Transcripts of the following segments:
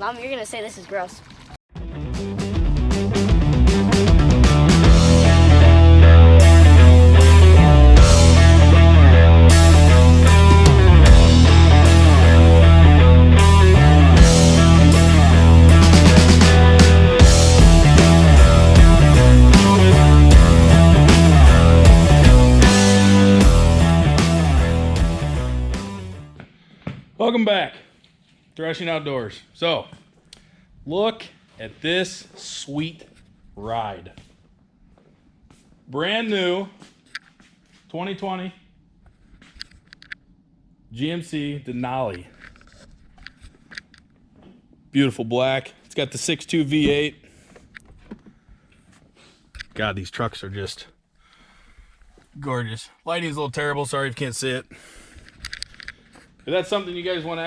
Mom, you're gonna say this is gross. Welcome back, Thrashing Outdoors. So, look at this sweet ride. Brand new 2020 GMC Denali. Beautiful black. It's got the 6.2 V8. God, these trucks are just gorgeous. Lighting's a little terrible. Sorry if you can't see it. If that's something you guys want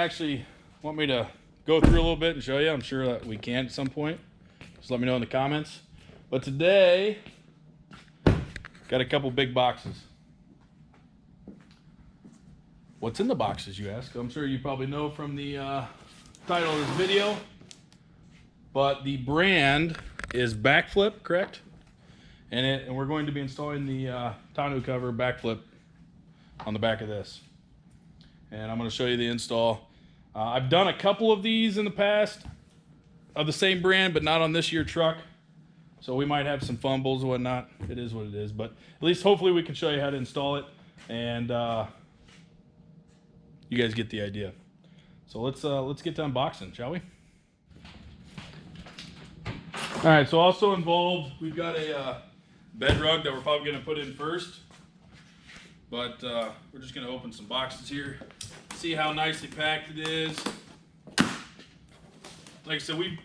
me to go through a little bit and show you, I'm sure that we can at some point. Just let me know in the comments. But today, got a couple big boxes. What's in the boxes, you ask? I'm sure you probably know from the title of this video. But the brand is Backflip, correct? And we're going to be installing the tonneau cover Backflip on the back of this. And I'm going to show you the install. I've done a couple of these in the past of the same brand, but not on this year truck. So we might have some fumbles and whatnot. It is what it is. But at least hopefully we can show you how to install it. And you guys get the idea. So let's get to unboxing, shall we? All right, so also involved, we've got a bed rug that we're probably going to put in first. But we're just going to open some boxes here, see how nicely packed it is. Like I said, we've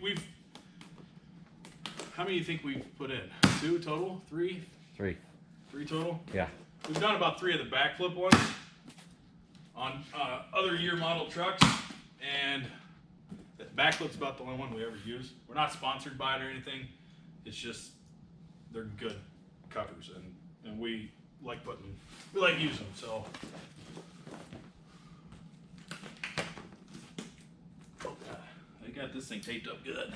how many do you think we've put in? 2 total? 3? 3. 3 total? Yeah. We've done about 3 of the Backflip ones on other year model trucks, and the Backflip's about the only one we ever use. We're not sponsored by it or anything. It's just they're good covers, and we like putting them. We like using them, so. Oh God, they got this thing taped up good.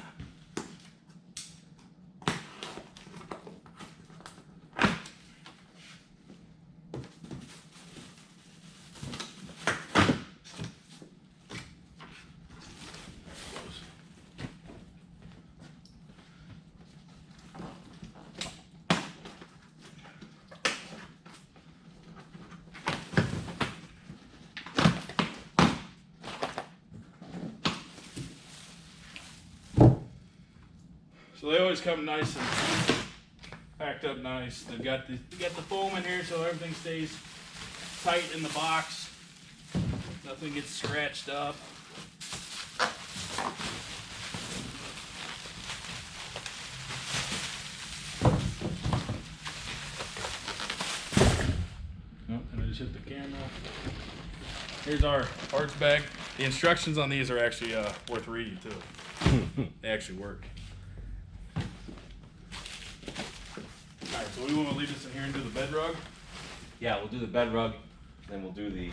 So they always come nice and packed up nice. They've got the foam in here so everything stays tight in the box. Nothing gets scratched up. Oh, and I just hit the camera. Here's our parts bag. The instructions on these are actually worth reading too. They actually work. Alright, so we want to leave this in here and do the bed rug? Yeah, we'll do the bed rug, then we'll do the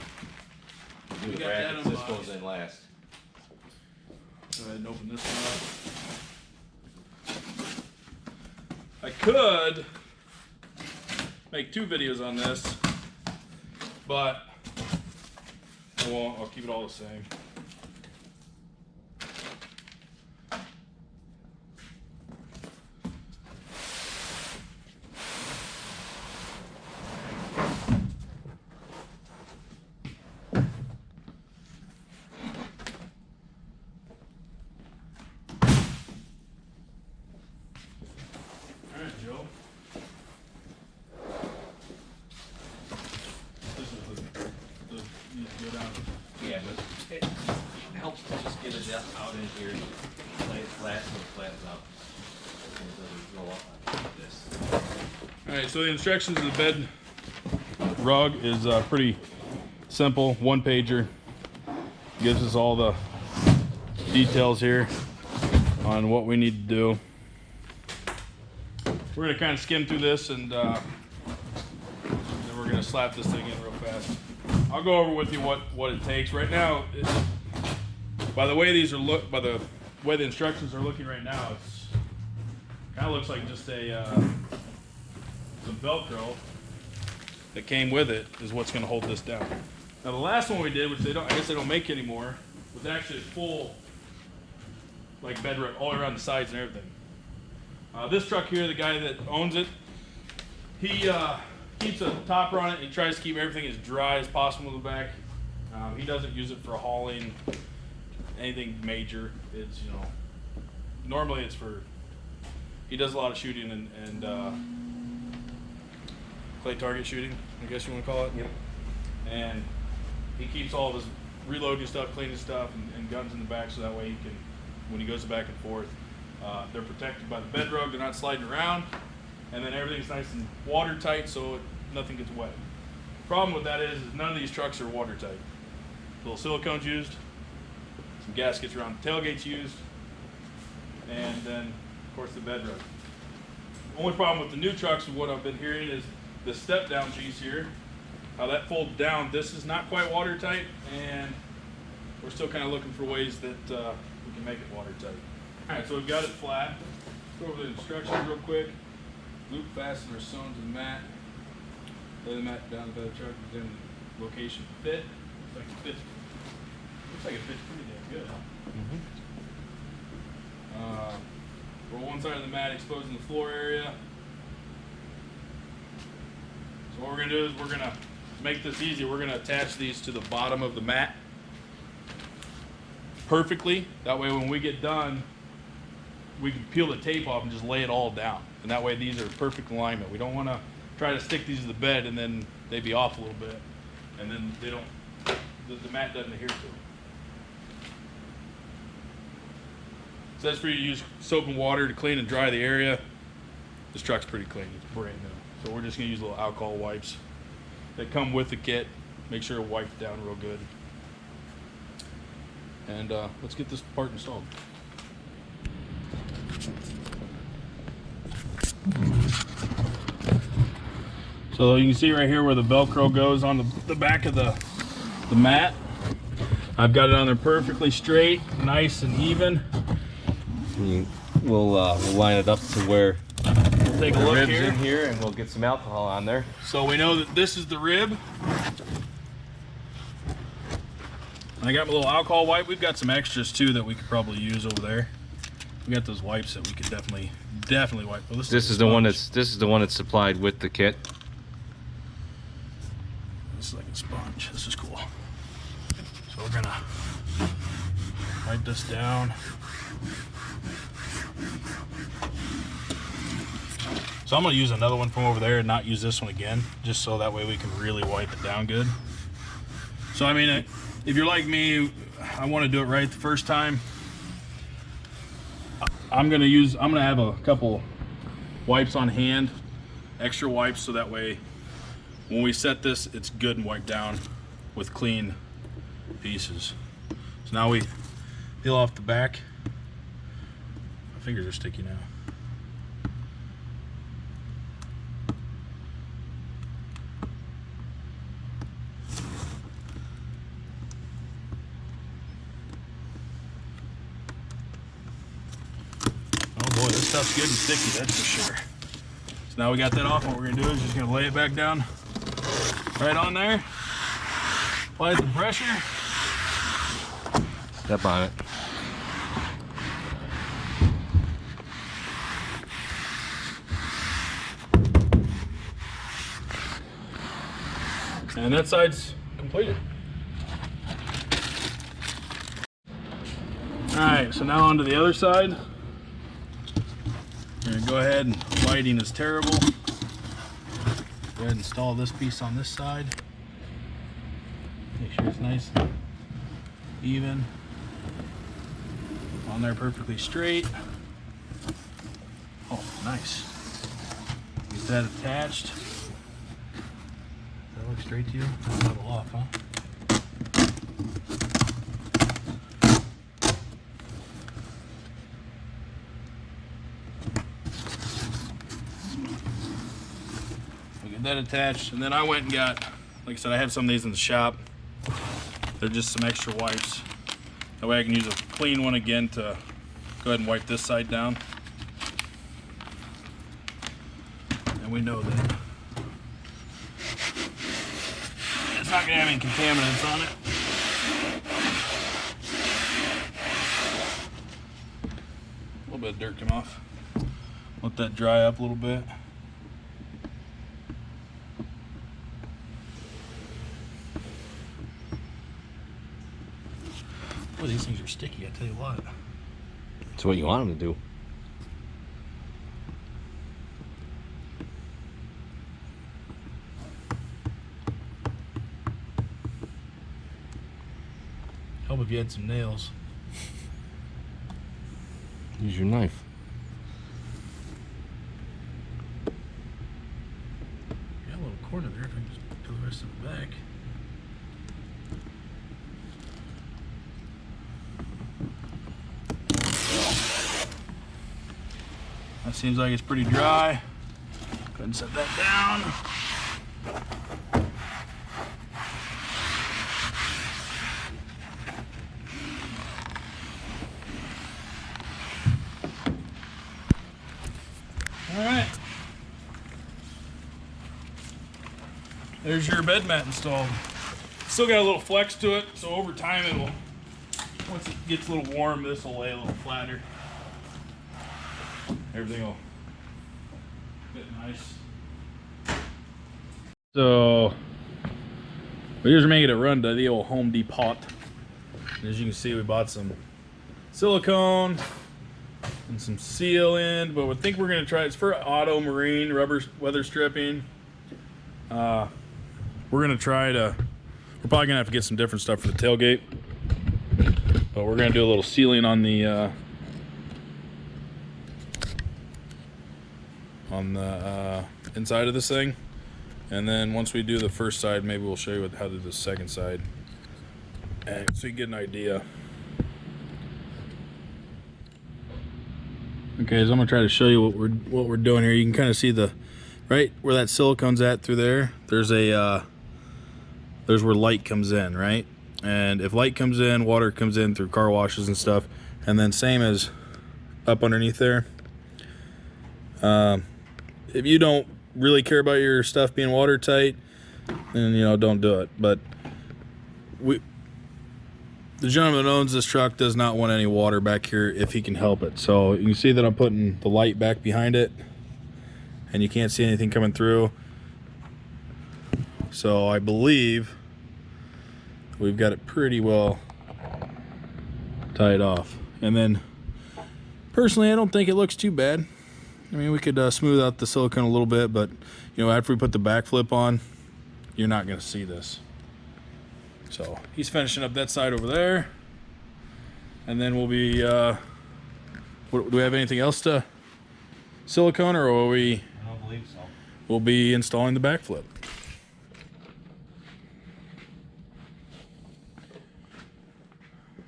brackets. This goes in last. Go ahead and open this one up. I could make 2 videos on this, but I won't. I'll keep it all the same. Joe. This is the needs to go down. Yeah, but it helps to just get it out in here, lay it flat so it flattens out. And it doesn't roll up like this. Alright, so the instructions of the bed rug is pretty simple. 1-pager. Gives us all the details here on what we need to do. We're going to kind of skim through this and then we're going to slap this thing in real fast. I'll go over with you what it takes. Right now, by the way these are by the way the instructions are looking right now, it's kind of looks like just a some Velcro that came with it is what's going to hold this down. Now the last one we did, which I guess they don't make anymore, was actually full like bedrock all around the sides and everything. This truck here, the guy that owns it, he keeps a topper on it. He tries to keep everything as dry as possible in the back. He doesn't use it for hauling anything major. It's, you know, normally it's for, he does a lot of shooting and clay target shooting, I guess you want to call it. Yep. And he keeps all of his reloading stuff, cleaning stuff, and guns in the back, so that way he can, when he goes back and forth, they're protected by the Bedrug, they're not sliding around, and then everything's nice and watertight, so nothing gets wet. The problem with that is none of these trucks are watertight. Little silicone's used, some gaskets around the tailgate's used, and then of course the Bedrug. The only problem with the new trucks, and what I've been hearing, is the step down piece here, how that folds down. This is not quite watertight, and we're still kind of looking for ways that we can make it watertight. All right, so we've got it flat. Let's go over the instructions real quick. Loop fastener sewn to the mat. Lay the mat down by the truck, then location fit. Looks like it fits pretty damn good. Roll one side of the mat, exposing the floor area. So what we're gonna do is we're gonna make this easy. We're gonna attach these to the bottom of the mat perfectly. That way when we get done, we can peel the tape off and just lay it all down. And that way these are perfect alignment. We don't wanna try to stick these to the bed and then they be off a little bit. And then they don't, the mat doesn't adhere to them. It says for you to use soap and water to clean and dry the area. This truck's pretty clean, it's brand new. So we're just gonna use little alcohol wipes that come with the kit. Make sure to wipe it down real good. And let's get this part installed. So you can see right here where the Velcro goes on the back of the mat. I've got it on there perfectly straight, nice and even. We'll line it up to where We'll take a the look ribs here. in here, and we'll get some alcohol on there. So we know that this is the rib. I got my little alcohol wipe. We've got some extras too that we could probably use over there. We got those wipes that we could definitely wipe. Well, This is the one that's supplied with the kit. This is like a sponge. This is cool. So we're gonna wipe this down. So I'm gonna use another one from over there and not use this one again, just so that way we can really wipe it down good. So I mean, if you're like me, I want to do it right the first time. I'm gonna have a couple wipes on hand, extra wipes, so that way when we set this, it's good and wiped down with clean pieces. So now we peel off the back. My fingers are sticky now. Oh boy, this stuff's good and sticky, that's for sure. So now we got that off, what we're gonna do is just gonna lay it back down right on there. Apply some pressure. Step on it. And that side's completed. All right, so now on to the other side. We're gonna go ahead and lighting is terrible. Go ahead and install this piece on this side. Make sure it's nice and even. On there perfectly straight. Oh, nice. Get that attached. Does that look straight to you? That's level off, huh? That attached, and then I went and got, like I said, I have some of these in the shop. They're just some extra wipes. That way I can use a clean one again to Go ahead and wipe this side down. And we know that it's not going to have any contaminants on it. A little bit of dirt come off. Let that dry up a little bit. Boy, these things are sticky, I tell you what. It's what you want them to do. Help if you had some nails. Use your knife. Got a little corner there. If I can just peel the rest of it back. That seems like it's pretty dry. Go ahead and set that down. All right. There's your bed mat installed. Still got a little flex to it, so over time it'll, once it gets a little warm, this will lay a little flatter. Everything will fit nice. So we just making it run to the old Home Depot. And as you can see, we bought some silicone and some sealant, but we think we're gonna try, it's for auto marine rubber weather stripping. We're gonna try to, we're probably gonna have to get some different stuff for the tailgate, but we're gonna do a little sealing on the inside of this thing, and then once we do the first side, maybe we'll show you how to do the second side, and so you get an idea. Okay, so I'm gonna try to show you what we're doing here. You can kind of see the right where that silicone's at through there. There's a there's where light comes in, right? And if light comes in, water comes in through car washes and stuff, and then same as up underneath there. If you don't really care about your stuff being watertight, then don't do it. But the gentleman that owns this truck does not want any water back here if he can help it. So you can see that I'm putting the light back behind it, and you can't see anything coming through. So I believe we've got it pretty well tied off. And then personally, I don't think it looks too bad. I mean, we could smooth out the silicone a little bit, but after we put the backflip on, you're not going to see this. So he's finishing up that side over there, and then we'll be do we have anything else to silicone, or will we? I don't believe so. We'll be installing the backflip.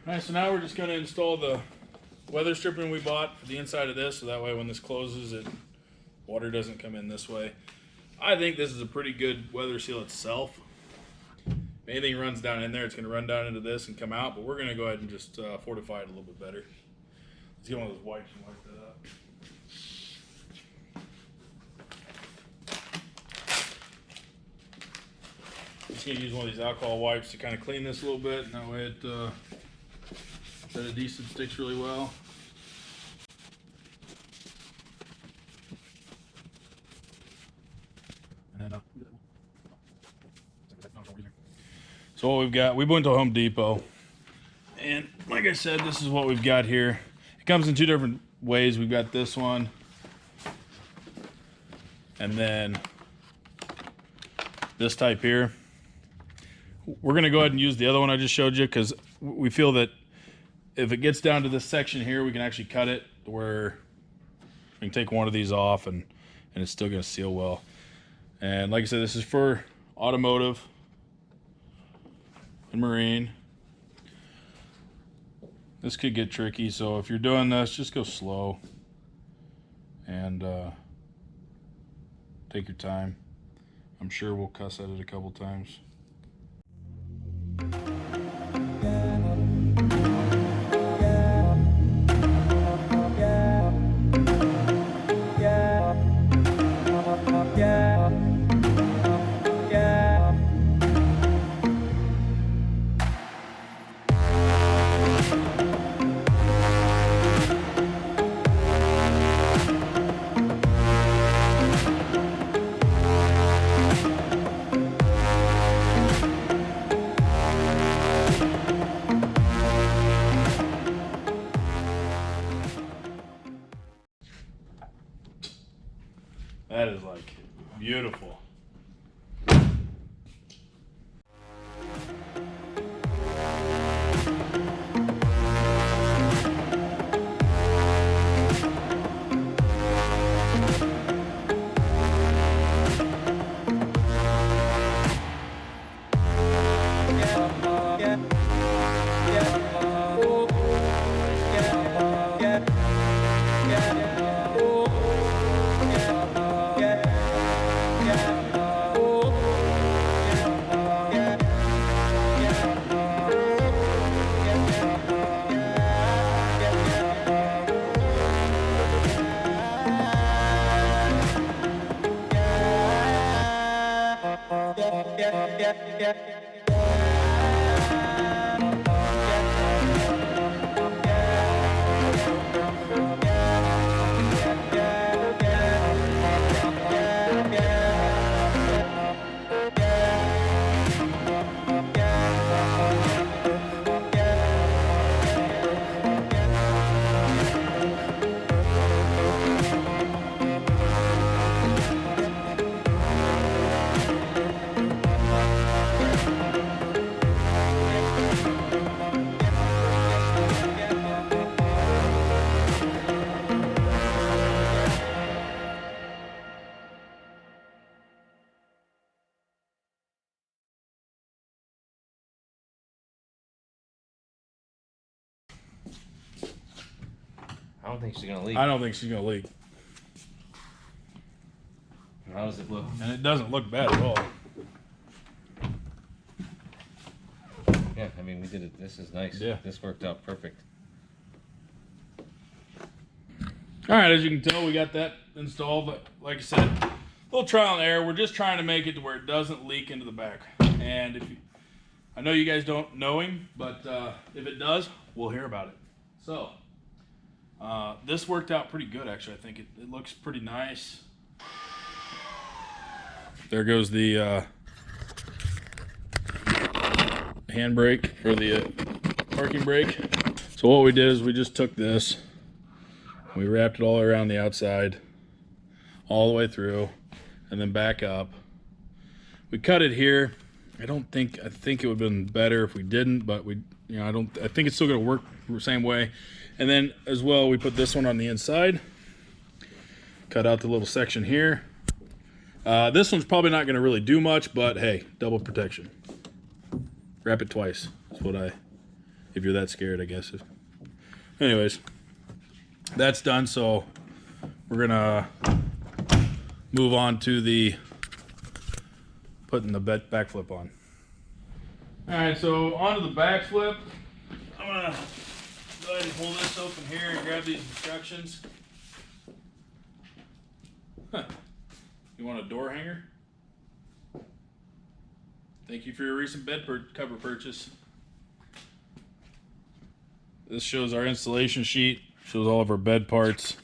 All right, so now we're just going to install the weather stripping we bought for the inside of this, so that way when this closes, water doesn't come in this way. I think this is a pretty good weather seal itself. If anything runs down in there, it's going to run down into this and come out, but we're going to go ahead and just fortify it a little bit better. Let's get one of those wipes and wipe that up. Just going to use one of these alcohol wipes to kind of clean this a little bit, and that way that adhesive sticks really well. So what we've got, we went to Home Depot, and like I said, this is what we've got here. It comes in two different ways. We've got this one, and then this type here. We're going to go ahead and use the other one I just showed you, because we feel that if it gets down to this section here, we can actually cut it where we can take one of these off, and it's still going to seal well. And like I said, this is for automotive and marine. This could get tricky, so if you're doing this, just go slow and take your time. I'm sure we'll cuss at it a couple times. That is like beautiful. I don't think she's gonna leak. I don't think she's gonna leak. How does it look? And it doesn't look bad at all. Yeah, I mean, we did it. This is nice. Yeah. This worked out perfect. All right, as you can tell, we got that installed. But like I said, a little trial and error. We're just trying to make it to where it doesn't leak into the back. And if you, I know you guys don't know him, but if it does, we'll hear about it. So this worked out pretty good, actually. I think it looks pretty nice. There goes the handbrake or the parking brake. So what we did is we just took this, we wrapped it all around the outside, all the way through, and then back up. We cut it here. I think it would have been better if we didn't, but we, you know, I think it's still gonna work the same way. And then as well, we put this one on the inside, cut out the little section here. This one's probably not gonna really do much, but hey, double protection. Wrap it twice. That's what if you're that scared, I guess. Anyways, that's done. So we're gonna move on to the putting the backflip on. All right, so onto the backflip. I'm gonna go ahead and pull this open here and grab these instructions. Huh. You want a door hanger? Thank you for your recent bed cover purchase. This shows our installation sheet, shows all of our bed parts.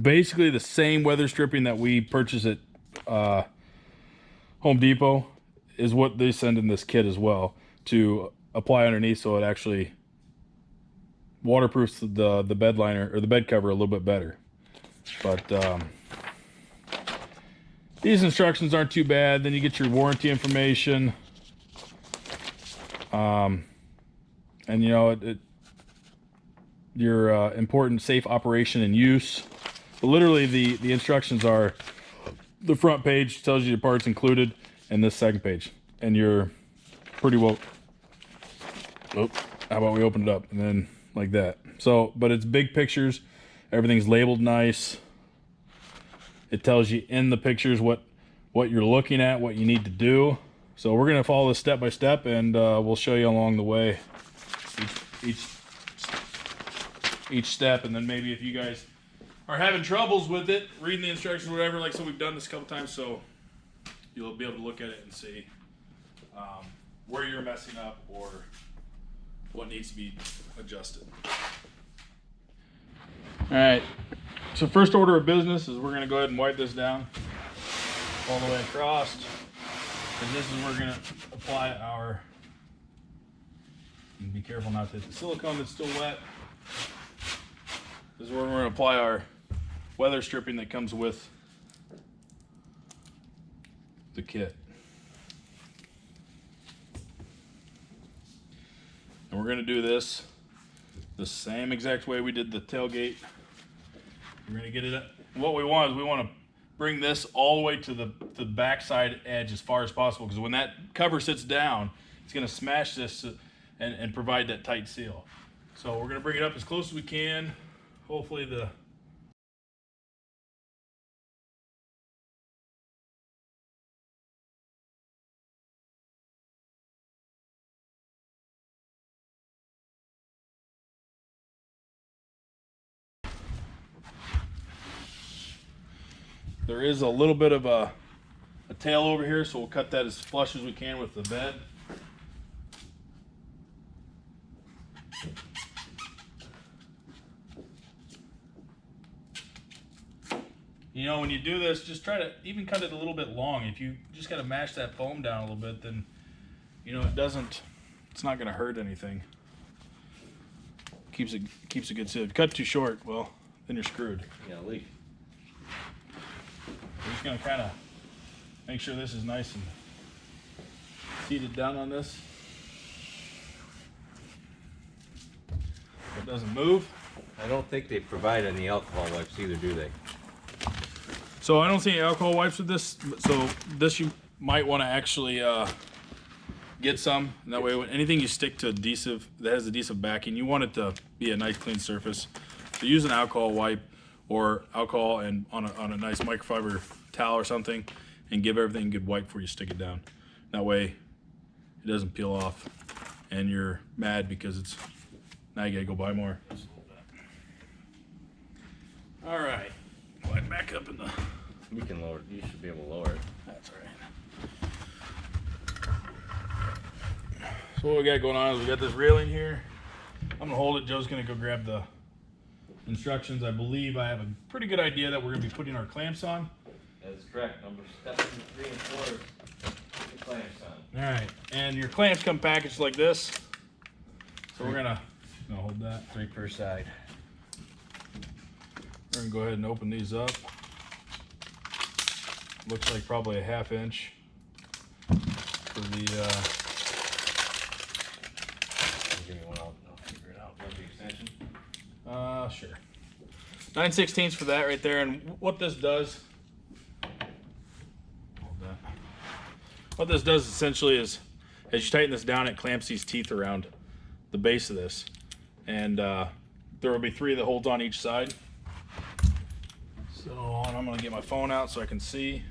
Basically the same weather stripping that we purchased at Home Depot is what they send in this kit as well to apply underneath, so it actually waterproofs the bed liner or the bed cover a little bit better. But these instructions aren't too bad. Then you get your warranty information. And you know, your important safe operation and use. But literally the instructions are, the front page tells you the parts included, and this second page. And you're pretty well, oh, how about we open it up and then like that. So, but it's big pictures. Everything's labeled nice. It tells you in the pictures what you're looking at, what you need to do. So we're gonna follow this step by step, and we'll show you along the way each step. And then maybe if you guys are having troubles with it, reading the instructions, whatever, like so we've done this a couple times, so you'll be able to look at it and see where you're messing up or what needs to be adjusted. All right. So first order of business is we're going to go ahead and wipe this down all the way across. And this is where we're going to apply our, and be careful not to hit the silicone that's still wet. This is where we're going to apply our weather stripping that comes with the kit. And we're going to do this the same exact way we did the tailgate. We're going to get it up. What we want is we want to bring this all the way to the backside edge as far as possible, because when that cover sits down, it's going to smash this and provide that tight seal. So we're going to bring it up as close as we can. Hopefully there is a little bit of a tail over here, so we'll cut that as flush as we can with the bed. You know, when you do this, just try to even cut it a little bit long. If you just got to mash that foam down a little bit, then, you know, it's not going to hurt anything. Keeps a good seal. If you cut too short, well, then you're screwed. Yeah, leak. We're just going to kind of make sure this is nice and seated down on this. It doesn't move. I don't think they provide any alcohol wipes either, do they? So I don't see any alcohol wipes with this. So this you might want to actually get some. And that way, when anything you stick to adhesive that has adhesive backing, you want it to be a nice clean surface. So use an alcohol wipe or alcohol and on a nice microfiber towel or something, and give everything a good wipe before you stick it down. That way it doesn't peel off and you're mad because now you gotta go buy more. All right, wipe back up in the. We can lower it. You should be able to lower it. That's all right. So what we got going on is we got this railing here. I'm gonna hold it. Joe's gonna go grab the instructions. I believe I have a pretty good idea that we're gonna be putting our clamps on. That is correct. Number 7, 3, and 4 is the clamps on. All right, and your clamps come packaged like this. So we're gonna hold that. 3 per side. We're gonna go ahead and open these up. Looks like probably a 1/2 inch for the. Give me one. I'll figure it out. Want the extension? Sure. 9/16 for that right there, and what this does. Hold that. What this does essentially is, as you tighten this down, it clamps these teeth around the base of this, and there will be 3 that holds on each side. So I'm gonna get my phone out so I can see.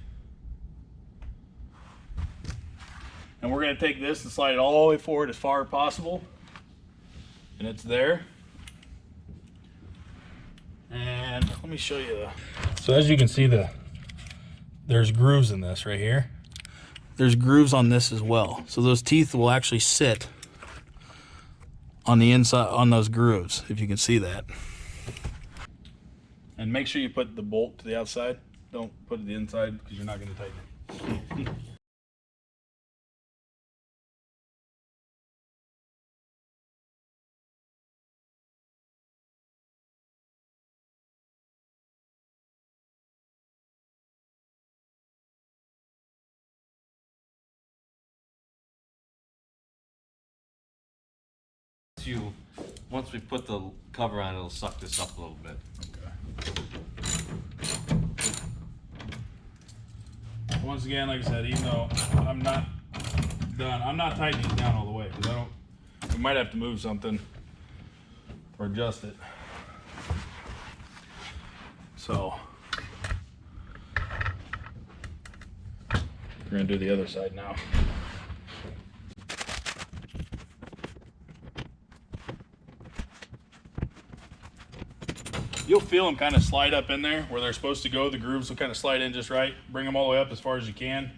And we're gonna take this and slide it all the way forward as far as possible. And it's there. And let me show you so as you can see, there's grooves in this right here. There's grooves on this as well. So those teeth will actually sit on the inside, on those grooves, if you can see that. And make sure you put the bolt to the outside. Don't put it to the inside because you're not going to tighten it. Once we put the cover on, it'll suck this up a little bit. Okay. Once again, like I said, even though I'm not done, I'm not tightening it down all the way because we might have to move something or adjust it. So we're gonna do the other side now. You'll feel them kind of slide up in there where they're supposed to go. The grooves will kind of slide in just right. Bring them all the way up as far as you can.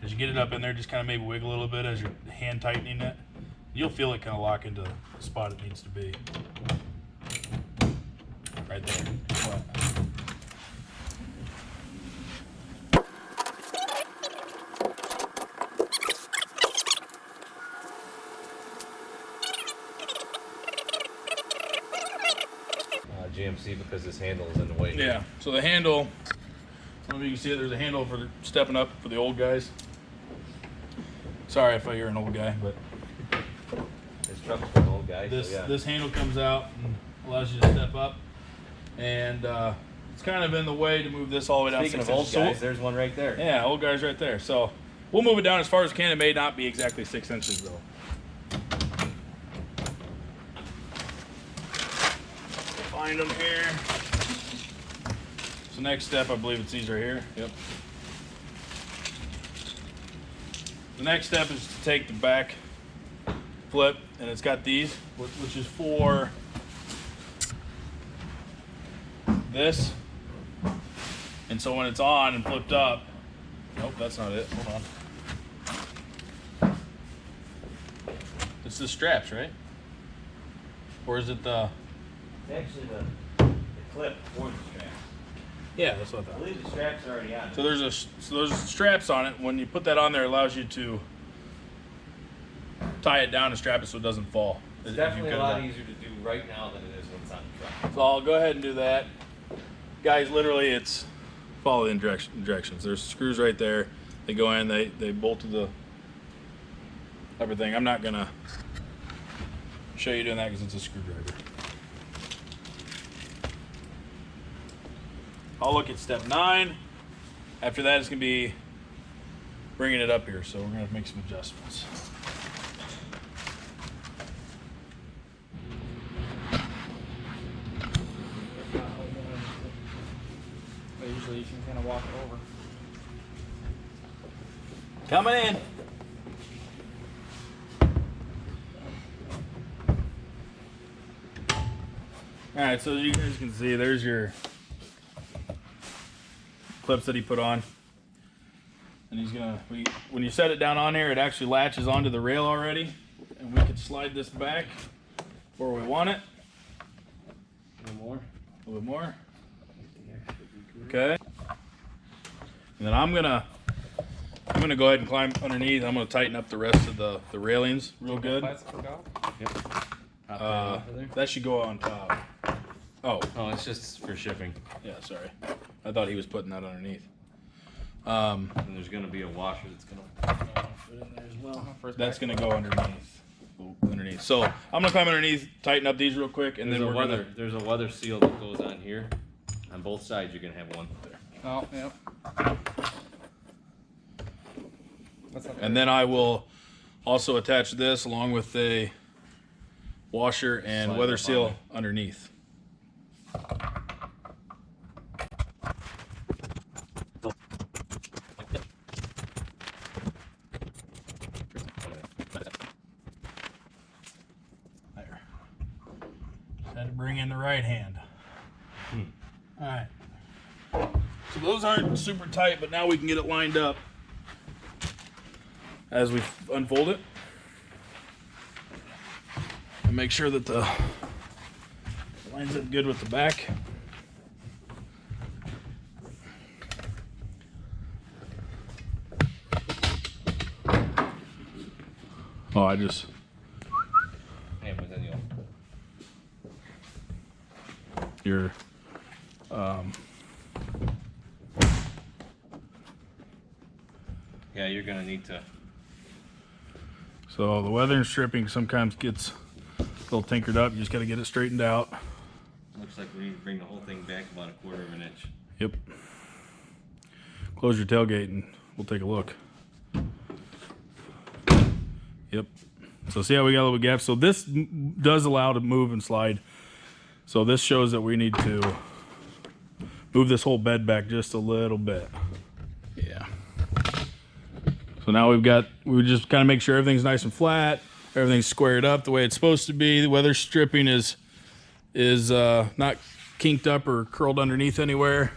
As you get it up in there, just kind of maybe wiggle a little bit as you're hand tightening it. You'll feel it kind of lock into the spot it needs to be. Right there. GMC because this handle is in the way. Yeah, so the handle, I don't know if you can see it, there's a handle for stepping up for the old guys. Sorry if you're an old guy, but This truck's for an old guy. this so yeah. this handle comes out and allows you to step up. And it's kind of in the way to move this all the way down. Speaking of 6 old inches. guys, there's one right there. Yeah, old guys right there. So we'll move it down as far as can. It may not be exactly 6 inches though. Find them here. So next step, I believe it's these right here. Yep. The next step is to take the back flip, and it's got these, which is for this. And so when it's on and flipped up, nope, that's not it. Hold on. It's the straps, right? Or is it the? It's actually the clip for the straps. Yeah, that's what I I thought. believe the straps are already on. So there's straps on it. When you put that on there, it allows you to tie it down and strap it so it doesn't fall. It's definitely a lot easier to do right now than it is when it's on the truck. So I'll go ahead and do that. Guys, literally it's follow the directions. There's screws right there. They go in, they bolt to the everything. I'm not gonna show you doing that because it's a screwdriver. I'll look at step 9. After that, it's gonna be bringing it up here. So we're gonna have to make some adjustments. But usually you can kind of walk it over. Coming in. All right, so as you guys can see, there's your clips that he put on. And he's gonna, when you set it down on here, it actually latches onto the rail already. And we can slide this back where we want it. A little more. A little bit more. Okay. And then I'm gonna go ahead and climb underneath. I'm gonna tighten up the rest of the railings real good. That should go on top. Oh, it's just for shipping. yeah, sorry. I thought he was putting that underneath. And there's gonna be a washer that's gonna Put in there as well. That's gonna go underneath. So I'm gonna climb underneath, tighten up these real quick, and then we're there's a weather seal that goes on here. On both sides you're gonna have one there. Oh, yep. What's up? And then I will also attach this along with a washer and Slide weather up seal on it. underneath. There. Just had to bring in the right hand. All right. So those aren't super tight, but now we can get it lined up as we unfold it. And make sure that the lines up good with the back. Oh, I just Yeah, but then your yeah, you're gonna need to. so the weather and stripping sometimes gets a little tinkered up. You just got to get it straightened out. Looks like we need to bring the whole thing back about 1/4 of an inch. Yep. Close your tailgate and we'll take a look. Yep. So see how we got a little gap? So this does allow to move and slide. So this shows that we need to move this whole bed back just a little bit. Yeah. So now we just kind of make sure everything's nice and flat. Everything's squared up the way it's supposed to be. The weather stripping is not kinked up or curled underneath anywhere.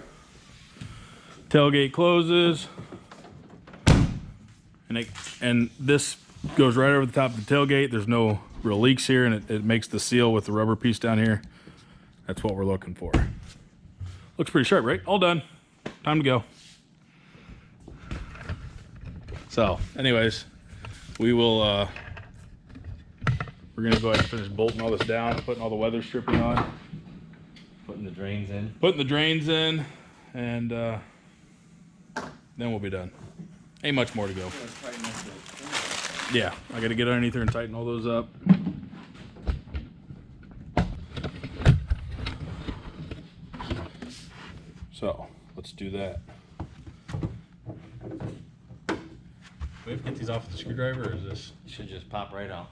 Tailgate closes, and this goes right over the top of the tailgate. There's no real leaks here, and it makes the seal with the rubber piece down here. That's what we're looking for. Looks pretty sharp, right? All done. Time to go. So, anyways, we're gonna go ahead and finish bolting all this down, putting all the weather stripping on, putting the drains in. Putting the drains in, and then we'll be done. Ain't much more to go. Yeah, I got to get underneath there and tighten all those up. So let's do that. Do we have to get these off with the screwdriver, or is this? Should just pop right out.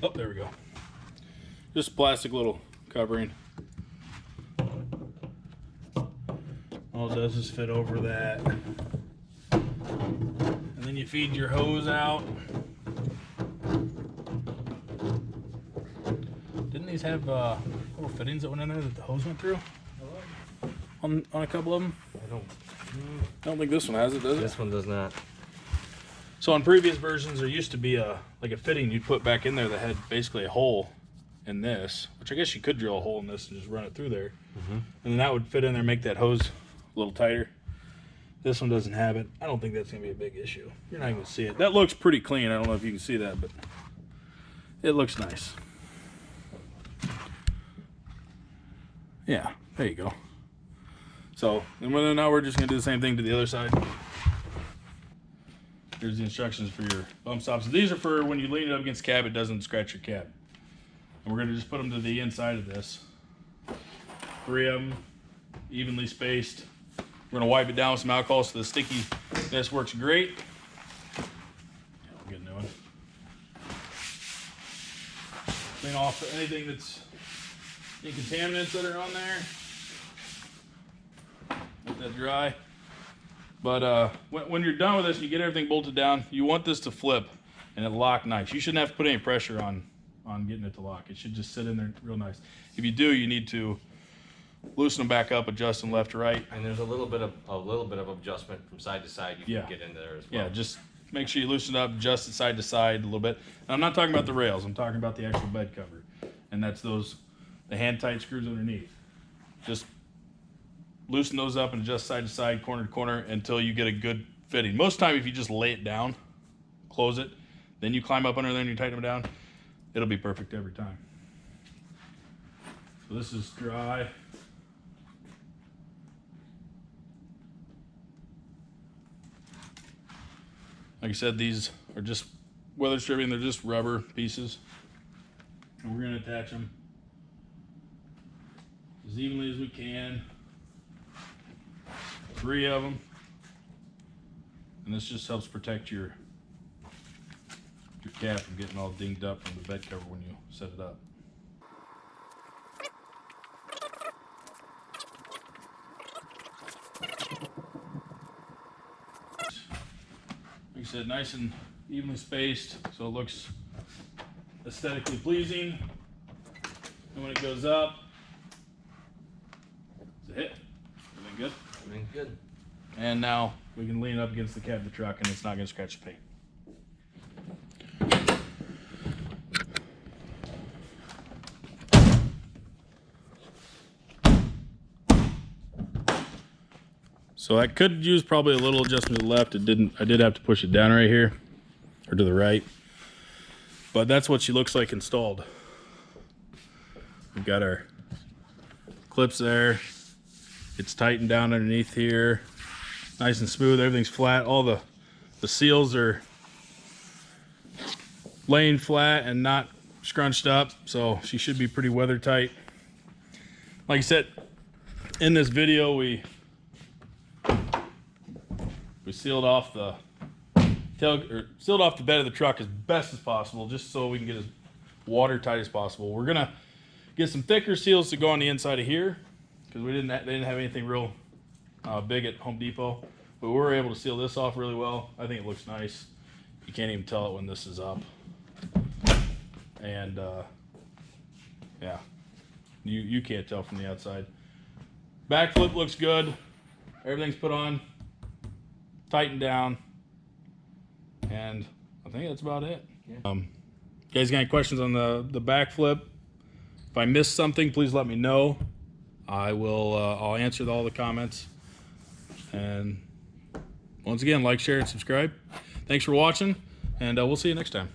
Oh, there we go. Just plastic little covering. All it does is fit over that. And then you feed your hose out. Didn't these have little fittings that went in there that the hose went through? On a couple of them? I don't think this one has it, does it? This one does not. So on previous versions, there used to be like a fitting you'd put back in there that had basically a hole in this, which I guess you could drill a hole in this and just run it through there. And then that would fit in there, make that hose a little tighter. This one doesn't have it. I don't think that's gonna be a big issue. You're not gonna see it. That looks pretty clean. I don't know if you can see that, but it looks nice. Yeah, there you go. So, and now we're just gonna do the same thing to the other side. Here's the instructions for your bump stops. These are for when you lean it up against the cab, it doesn't scratch your cab. And we're gonna just put them to the inside of this. 3 of them, evenly spaced. We're gonna wipe it down with some alcohol so the stickiness works great. Yeah, we'll get a new one. Clean off anything that's any contaminants that are on there. Let that dry. But when you're done with this, you get everything bolted down. You want this to flip and it lock nice. You shouldn't have to put any pressure on getting it to lock. It should just sit in there real nice. If you do, you need to loosen them back up, adjust them left to right. And there's a little bit of adjustment from side to side. You can get into there as well. Yeah, just make sure you loosen it up, adjust it side to side a little bit. And I'm not talking about the rails. I'm talking about the actual bed cover, and that's the hand tight screws underneath. Just loosen those up and adjust side to side, corner to corner until you get a good fitting. Most time, if you just lay it down, close it, then you climb up under there and you tighten them down, it'll be perfect every time. So this is dry. Like I said, these are just weather stripping. They're just rubber pieces. And we're going to attach them as evenly as we can. 3 of them. And this just helps protect your cab from getting all dinged up from the bed cover when you set it up. Like I said, nice and evenly spaced so it looks aesthetically pleasing. And when it goes up, it's a hit. Everything good? Everything good. And now we can lean it up against the cab of the truck and it's not going to scratch the paint. So I could use probably a little adjustment to the left. I did have to push it down right here, or to the right. But that's what she looks like installed. We've got our clips there. It's tightened down underneath here. Nice and smooth, everything's flat. All the seals are laying flat and not scrunched up. So she should be pretty weather tight. Like I said, in this video, we sealed off the sealed off the bed of the truck as best as possible, just so we can get as watertight as possible. We're gonna get some thicker seals to go on the inside of here because they didn't have anything real big at Home Depot, but we were able to seal this off really well. I think it looks nice. You can't even tell it when this is up, and yeah, you can't tell from the outside. Backflip looks good. Everything's put on, tightened down, and I think that's about it. Yeah. You guys got any questions on the backflip? If I missed something, please let me know. I will. I'll answer all the comments. And once again, like, share, and subscribe. Thanks for watching, and we'll see you next time.